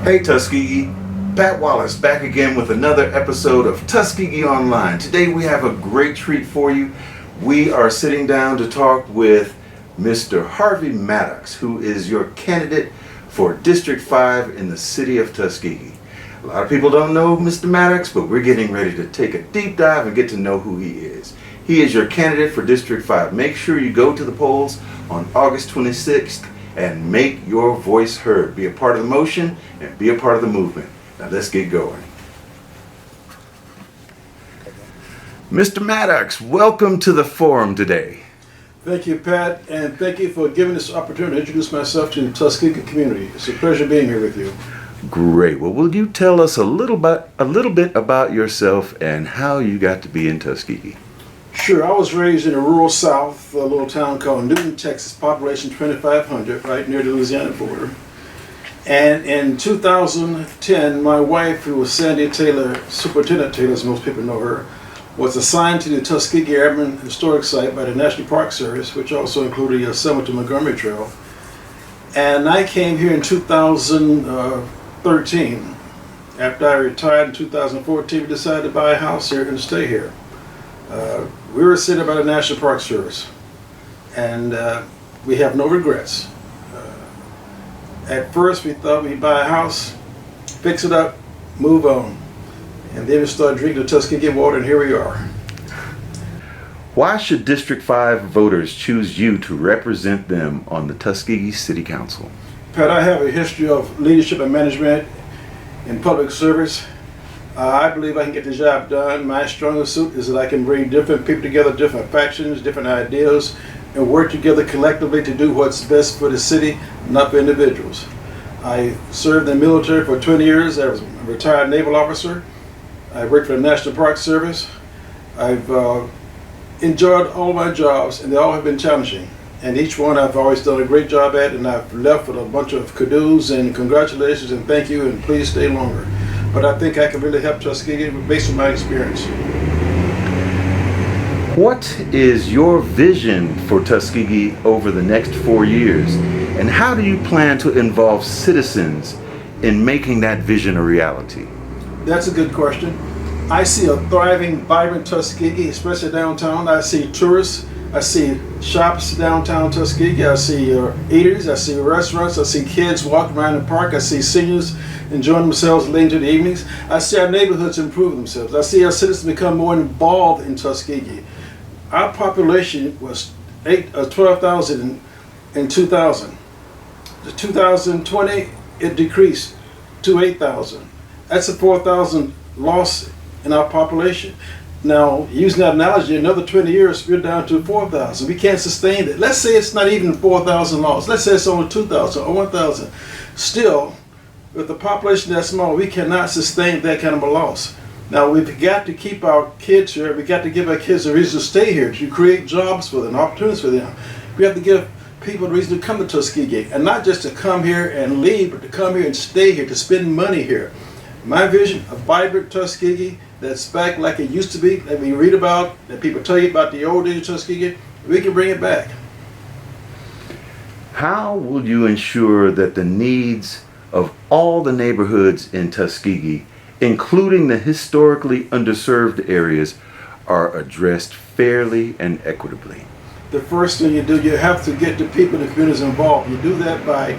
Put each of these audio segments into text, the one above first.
Hey Tuskegee, Pat Wallace back again with another episode of Tuskegee Online. Today we have a great treat for you. We are sitting down to talk with Mr. Harvey Mattox, who is your candidate for District 5 in the city of Tuskegee. A lot of people don't know Mr. Mattox, but we're getting ready to take a deep dive and get to know who he is. He is your candidate for District 5. Make sure you go to the polls on August 26th and make your voice heard. Be a part of the motion and be a part of the movement. Now let's get going. Mr. Mattox, welcome to the forum today. Thank you, Pat, and thank you for giving this opportunity to introduce myself to the Tuskegee community. It's a pleasure being here with you. Great. Well, will you tell us a little bit about yourself and how you got to be in Tuskegee? Sure. I was raised in the rural South, a little town called Newton, Texas, population 2,500, right near the Louisiana border. And in 2010, my wife, who was Sandy Taylor, Superintendent Taylor, as most people know her, was assigned to the Tuskegee Airmen Historic Site by the National Park Service, which also included the Selma to Montgomery Trail. And I came here in 2013. After I retired in 2014, we decided to buy a house here and stay here. We were sent by the National Park Service, and we have no regrets. At first, we thought we'd buy a house, fix it up, move on, and then we started drinking the Tuskegee water, and here we are. Why should District 5 voters choose you to represent them on the Tuskegee City Council? Pat, I have a history of leadership and management in public service. I believe I can get the job done. My strongest suit is that I can bring different people together, different factions, different ideas, and work together collectively to do what's best for the city, not for individuals. I served in the military for 20 years. I was a retired naval officer. I worked for the National Park Service. I've enjoyed all my jobs, and they all have been challenging. And each one I've always done a great job at, and I've left with a bunch of kudos and congratulations and thank you and please stay longer. But I think I can really help Tuskegee based on my experience. What is your vision for Tuskegee over the next 4 years? And how do you plan to involve citizens in making that vision a reality? That's a good question. I see a thriving, vibrant Tuskegee, especially downtown. I see tourists. I see shops downtown Tuskegee. I see eateries. I see restaurants. I see kids walking around the park. I see seniors enjoying themselves late into the evenings. I see our neighborhoods improve themselves. I see our citizens become more involved in Tuskegee. Our population was 12,000 in 2000. In 2020, it decreased to 8,000. That's a 4,000 loss in our population. Now, using that analogy, another 20 years, we're down to 4,000. We can't sustain it. Let's say it's not even 4,000 lost. Let's say it's only 2,000 or 1,000. Still, with a population that small, we cannot sustain that kind of a loss. Now, we've got to keep our kids here. We've got to give our kids a reason to stay here, to create jobs for them, opportunities for them. We have to give people a reason to come to Tuskegee, and not just to come here and leave, but to come here and stay here, to spend money here. My vision, a vibrant Tuskegee that's back like it used to be, that we read about, that people tell you about the old days of Tuskegee, we can bring it back. How will you ensure that the needs of all the neighborhoods in Tuskegee, including the historically underserved areas, are addressed fairly and equitably? The first thing you do, you have to get the people in the communities involved. You do that by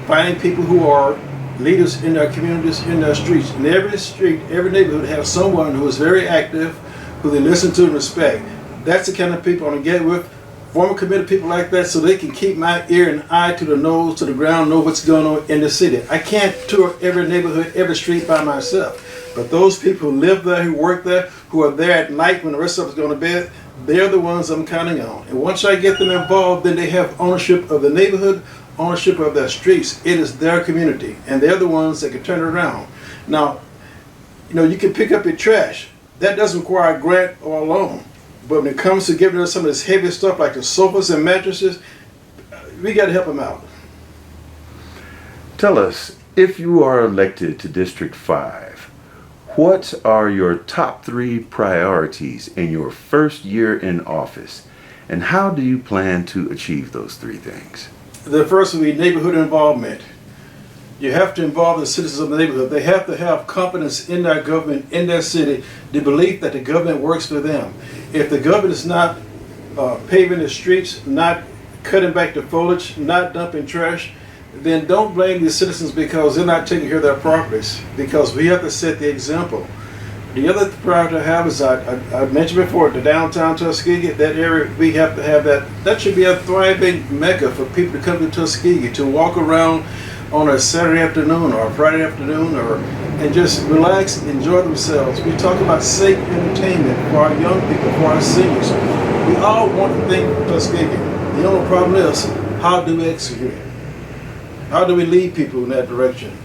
finding people who are leaders in their communities, in their streets. In every street, every neighborhood has someone who is very active, who they listen to and respect. That's the kind of people I want to get with. Form a committee of people like that so they can keep my ear and eye to the nose, to the ground, know what's going on in the city. I can't tour every neighborhood, every street by myself. But those people who live there, who work there, who are there at night when the rest of us go to bed, they're the ones I'm counting on. And once I get them involved, then they have ownership of the neighborhood, ownership of their streets. It is their community, and they're the ones that can turn it around. Now, you can pick up your trash. That doesn't require a grant or a loan. But when it comes to giving us some of this heavy stuff like the sofas and mattresses, we got to help them out. Tell us, if you are elected to District 5, what are your top 3 priorities in your first year in office, and how do you plan to achieve those 3 things? The first will be neighborhood involvement. You have to involve the citizens of the neighborhood. They have to have confidence in their government, in their city, the belief that the government works for them. If the government is not paving the streets, not cutting back the foliage, not dumping trash, then don't blame the citizens because they're not taking care of their properties, because we have to set the example. The other priority I have is, I mentioned before, the downtown Tuskegee, that area, we have to have that. That should be a thriving mecca for people to come to Tuskegee, to walk around on a Saturday afternoon or a Friday afternoon, and just relax, enjoy themselves. We talk about safe entertainment for our young people, for our seniors. We all want to think of Tuskegee. The only problem is, how do we execute it? How do we lead people in that direction?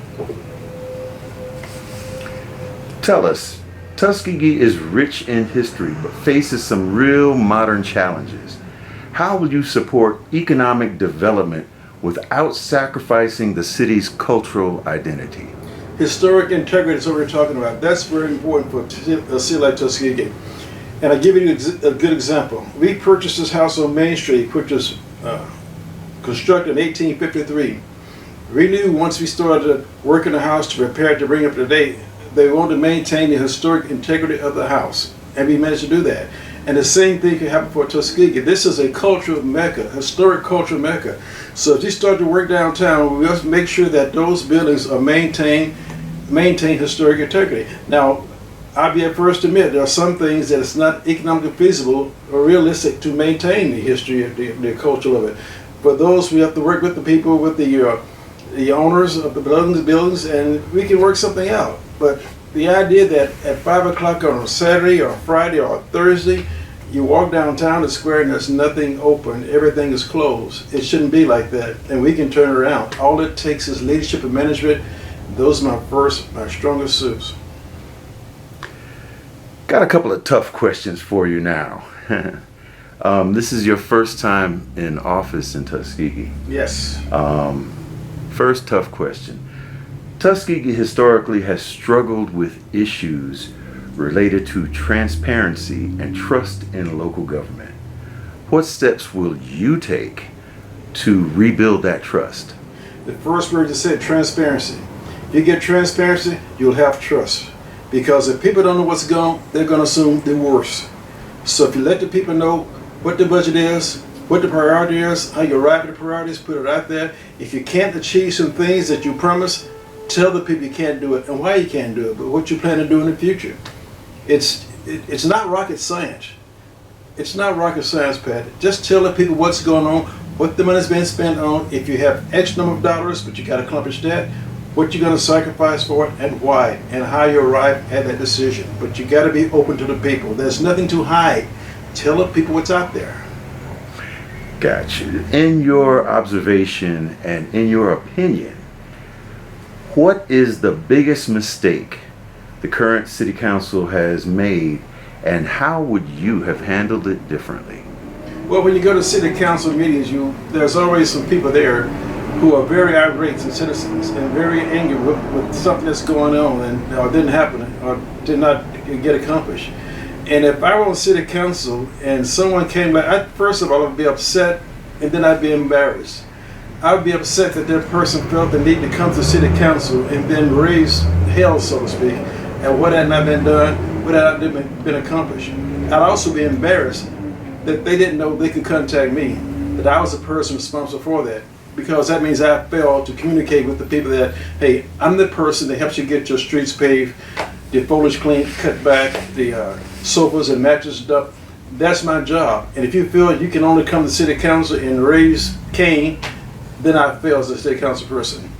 Tell us, Tuskegee is rich in history but faces some real modern challenges. How will you support economic development without sacrificing the city's cultural identity? Historic integrity is what we're talking about. That's very important for a city like Tuskegee. And I'll give you a good example. We purchased this house on Main Street, which was constructed in 1853. We knew once we started working the house to repair it, to bring it up to date, they wanted to maintain the historic integrity of the house. And we managed to do that. And the same thing can happen for Tuskegee. This is a cultural mecca, historic cultural mecca. So if you start to work downtown, we must make sure that those buildings are maintain historic integrity. Now, I'll be at first to admit there are some things that it's not economically feasible or realistic to maintain the history of the culture of it. For those, we have to work with the people, with the owners of the buildings, and we can work something out. But the idea that at 5 o'clock on a Saturday or a Friday or a Thursday, you walk downtown the square and there's nothing open, everything is closed. It shouldn't be like that, and we can turn it around. All it takes is leadership and management. Those are my strongest suits. Got a couple of tough questions for you now. This is your first time in office in Tuskegee. Yes. First tough question. Tuskegee historically has struggled with issues related to transparency and trust in local government. What steps will you take to rebuild that trust? The first word you said, transparency. If you get transparency, you'll have trust. Because if people don't know what's going on, they're going to assume the worst. So if you let the people know what the budget is, what the priority is, how you arrive at the priorities, put it out there. If you can't achieve some things that you promised, tell the people you can't do it and why you can't do it, but what you plan to do in the future. It's not rocket science. It's not rocket science, Pat. Just tell the people what's going on, what the money's being spent on. If you have X number of dollars, but you got to accomplish that, what you're going to sacrifice for it and why, and how you arrive at that decision. But you got to be open to the people. There's nothing to hide. Tell the people what's out there. Gotcha. In your observation and in your opinion, what is the biggest mistake the current city council has made, and how would you have handled it differently? Well, when you go to city council meetings, there's always some people there who are very irate, some citizens, and very angry with something that's going on and or didn't happen or did not get accomplished. And if I were on city council and someone came back, first of all, I'd be upset, and then I'd be embarrassed. I would be upset that that person felt the need to come to city council and then raise hell, so to speak, and what had not been done, what had not been accomplished. I'd also be embarrassed that they didn't know they could contact me, that I was the person responsible for that, because that means I failed to communicate with the people that, hey, I'm the person that helps you get your streets paved, the foliage cleaned, cut back, the sofas and mattresses dumped. That's my job. And if you feel you can only come to city council and raise Cain, then I fail as a city council person.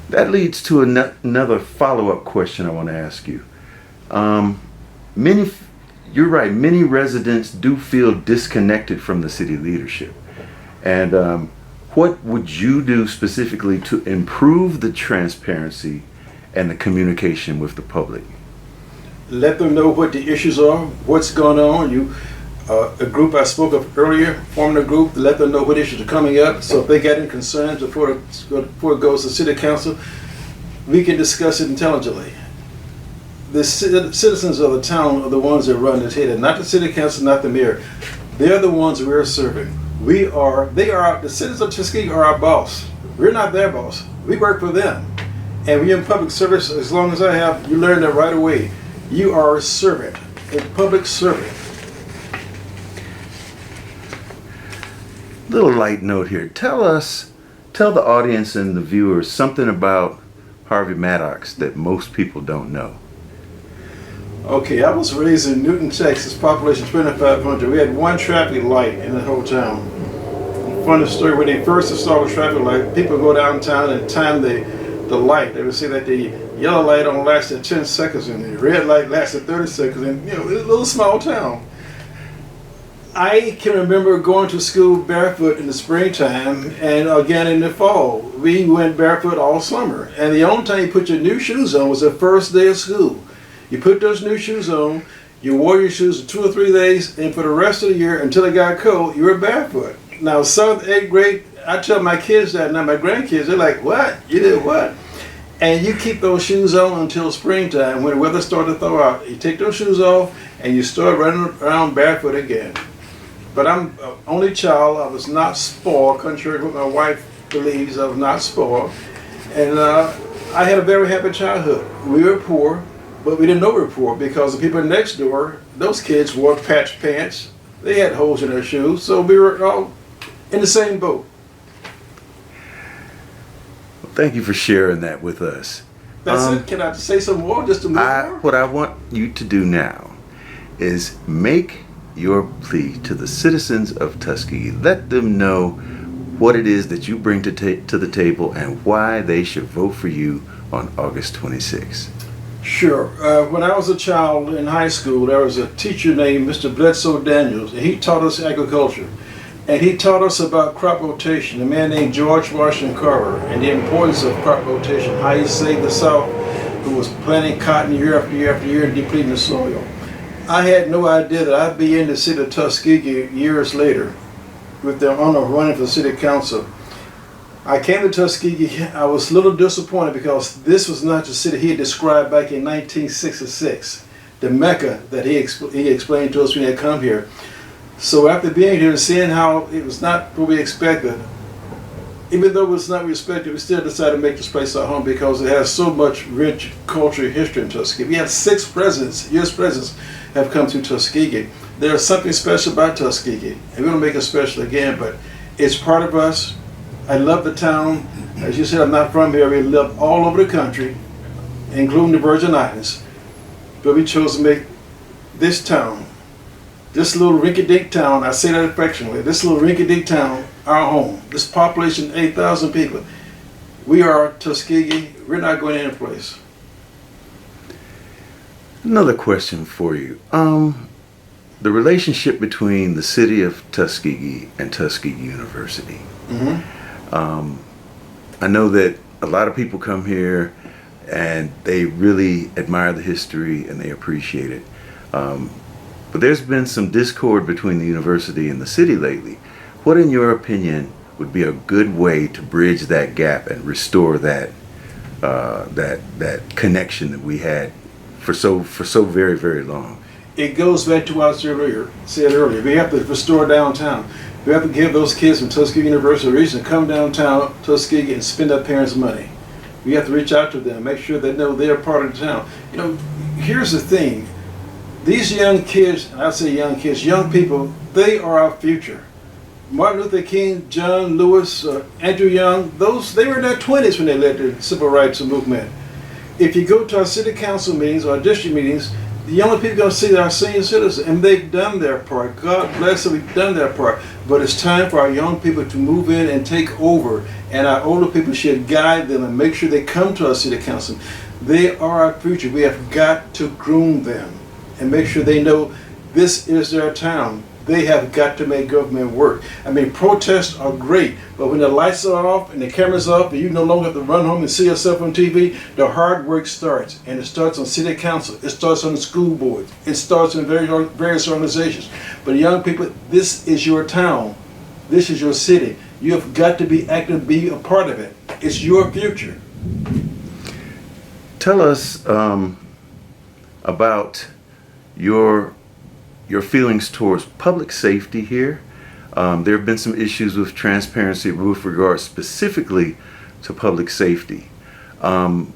That leads to another follow-up question I want to ask you. You're right, many residents do feel disconnected from the city leadership. And what would you do specifically to improve the transparency and the communication with the public? Let them know what the issues are, what's going on. A group I spoke of earlier, forming a group to let them know what issues are coming up. So if they got any concerns before it goes to city council, we can discuss it intelligently. The citizens of the town are the ones that run this head, not the city council, not the mayor. They're the ones we're serving. The citizens of Tuskegee are our boss. We're not their boss. We work for them. And when you're in public service, as long as I have, you learn that right away. You are a servant, a public servant. Little light note here. Tell the audience and the viewers something about Harvey Mattox that most people don't know. Okay, I was raised in Newton, Texas, population 2,500. We had one traffic light in the whole town. Funny story, when they first installed a traffic light, people go downtown and time the light. They would say that the yellow light only lasted 10 seconds and the red light lasted 30 seconds. And, it's a little small town. I can remember going to school barefoot in the springtime and again in the fall. We went barefoot all summer. And the only time you put your new shoes on was the first day of school. You put those new shoes on, you wore your shoes for 2 or 3 days, and for the rest of the year, until it got cold, you were barefoot. Now, 7th, 8th grade, I tell my kids that, now my grandkids, they're like, what? You did what? And you keep those shoes on until springtime. When the weather started to thaw out, you take those shoes off, and you start running around barefoot again. But I'm an only child. I was not spoiled, contrary to what my wife believes. I was not spoiled. And I had a very happy childhood. We were poor, but we didn't know we were poor because the people next door, those kids wore patch pants. They had holes in their shoes, so we were all in the same boat. Well, thank you for sharing that with us. That's it. Can I say some more just to move on? What I want you to do now is make your plea to the citizens of Tuskegee. Let them know what it is that you bring to the table and why they should vote for you on August 26th. Sure. When I was a child in high school, there was a teacher named Mr. Bledsoe Daniels, and he taught us agriculture. And he taught us about crop rotation, a man named George Washington Carver, and the importance of crop rotation, how he saved the South, who was planting cotton year after year after year and depleting the soil. I had no idea that I'd be in the city of Tuskegee years later with the honor of running for city council. I came to Tuskegee. I was a little disappointed because this was not the city he had described back in 1966, the Mecca that he explained to us when he had come here. So after being here and seeing how it was not what we expected, even though it was not respected, we still decided to make this place our home because it has so much rich cultural history in Tuskegee. We have 6 presidents, U.S. presidents, have come through Tuskegee. There's something special about Tuskegee, and we're going to make it special again, but it's part of us. I love the town. As you said, I'm not from here. We live all over the country, including the Virgin Islands. But we chose to make this town, this little rinky-dink town, I say that affectionately, this little rinky-dink town, our home. This population, 8,000 people. We are Tuskegee. We're not going any place. Another question for you. The relationship between the city of Tuskegee and Tuskegee University. I know that a lot of people come here and they really admire the history and they appreciate it. But there's been some discord between the university and the city lately. What, in your opinion, would be a good way to bridge that gap and restore that that connection that we had for so very, very long? It goes back to what I said earlier. We have to restore downtown. We have to give those kids from Tuskegee University a reason to come downtown Tuskegee and spend their parents' money. We have to reach out to them, make sure they know they're part of the town. Here's the thing. These young kids, and I say young kids, young people, they are our future. Martin Luther King, John Lewis, Andrew Young, they were in their 20s when they led the civil rights movement. If you go to our city council meetings or our district meetings, the younger people are going to see our senior citizens, and they've done their part. God bless them, we've done their part. But it's time for our young people to move in and take over, and our older people should guide them and make sure they come to our city council. They are our future. We have got to groom them and make sure they know this is their town. They have got to make government work. I mean, protests are great, but when the lights are off and the cameras off and you no longer have to run home and see yourself on TV, the hard work starts. And it starts on city council. It starts on the school board. It starts in various organizations. But young people, this is your town. This is your city. You have got to be active, be a part of it. It's your future. Tell us about your feelings towards public safety here, There have been some issues with transparency with regard specifically to public safety. How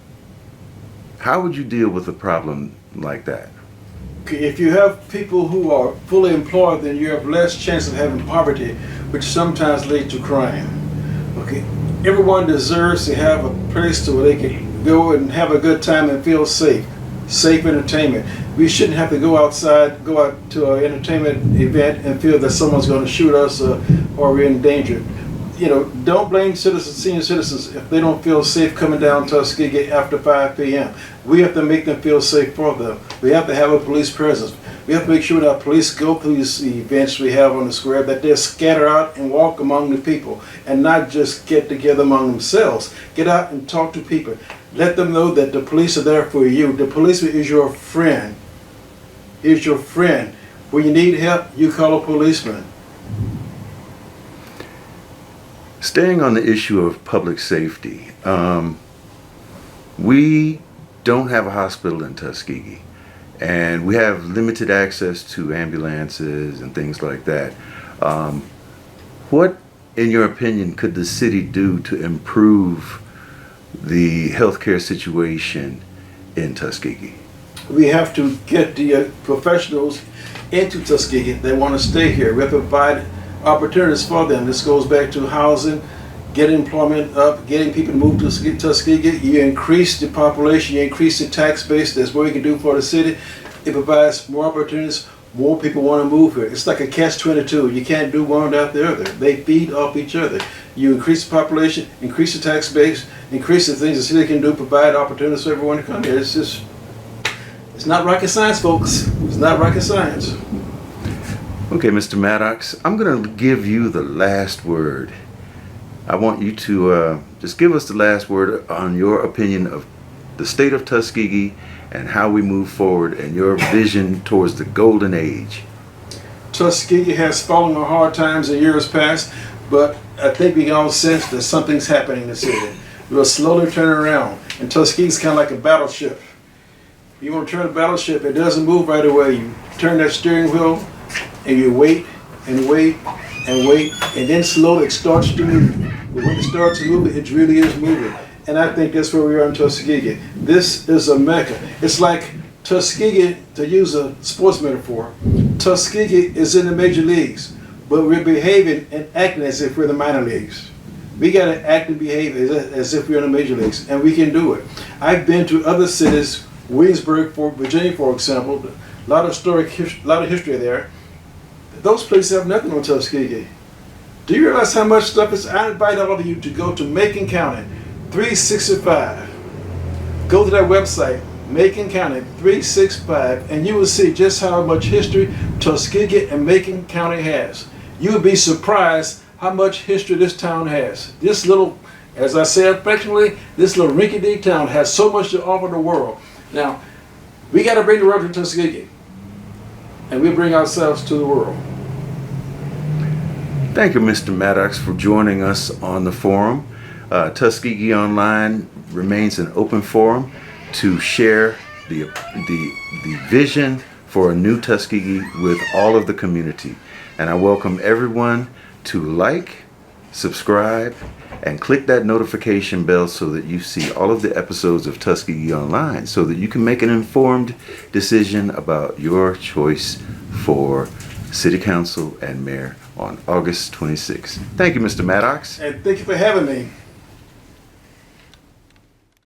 would you deal with a problem like that? If you have people who are fully employed, then you have less chance of having poverty, which sometimes leads to crime. Okay, everyone deserves to have a place to where they can go and have a good time and feel safe. Safe entertainment. We shouldn't have to go out to an entertainment event and feel that someone's going to shoot us or we're in danger. You know, don't blame senior citizens if they don't feel safe coming down Tuskegee after 5 p.m. We have to make them feel safe for them. We have to have a police presence. We have to make sure that our police go through these events we have on the square, that they're scattered out and walk among the people and not just get together among themselves. Get out and talk to people. Let them know that the police are there for you. The policeman is your friend. Is your friend. When you need help, you call a policeman. Staying on the issue of public safety, we don't have a hospital in Tuskegee, and we have limited access to ambulances and things like that. What, in your opinion, could the city do to improve the healthcare situation in Tuskegee? We have to get the professionals into Tuskegee. They want to stay here. We have to provide opportunities for them. This goes back to housing, getting employment up, getting people to move to Tuskegee. You increase the population, you increase the tax base. That's what we can do for the city. It provides more opportunities. More people want to move here. It's like a catch-22. You can't do one without the other. They feed off each other. You increase the population, increase the tax base, increase the things the city can do, provide opportunities for everyone to come here. It's not rocket science, folks. It's not rocket science. Okay, Mr. Mattox, I'm going to give you the last word. I want you to just give us the last word on your opinion of the state of Tuskegee and how we move forward and your vision towards the golden age. Tuskegee has fallen on hard times in years past, but I think we can all sense that something's happening in the city. We'll slowly turn around, and Tuskegee's kind of like a battleship. You want to turn a battleship, it doesn't move right away. You turn that steering wheel, and you wait, and wait, and wait, and then slowly it starts to move. But when it starts to move, it really is moving. And I think that's where we are in Tuskegee. This is a mecca. It's like Tuskegee, to use a sports metaphor, Tuskegee is in the major leagues, but we're behaving and acting as if we're in the minor leagues. We got to act and behave as if we're in the major leagues, and we can do it. I've been to other cities, Williamsburg, Virginia, for example, a lot of history there. Those places have nothing on Tuskegee. Do you realize how much stuff is? I invite all of you to go to Macon County 365. Go to that website, Macon County 365, and you will see just how much history Tuskegee and Macon County has. You would be surprised how much history this town has. This little, as I say affectionately, this little rinky-dink town has so much to offer the world. Now, we got to bring the world to Tuskegee, and we bring ourselves to the world. Thank you, Mr. Mattox, for joining us on the forum. Tuskegee Online remains an open forum to share the vision for a new Tuskegee with all of the community. And I welcome everyone to like, subscribe, and click that notification bell so that you see all of the episodes of Tuskegee Online so that you can make an informed decision about your choice for City Council and Mayor on August 26th. Thank you, Mr. Mattox. And thank you for having me.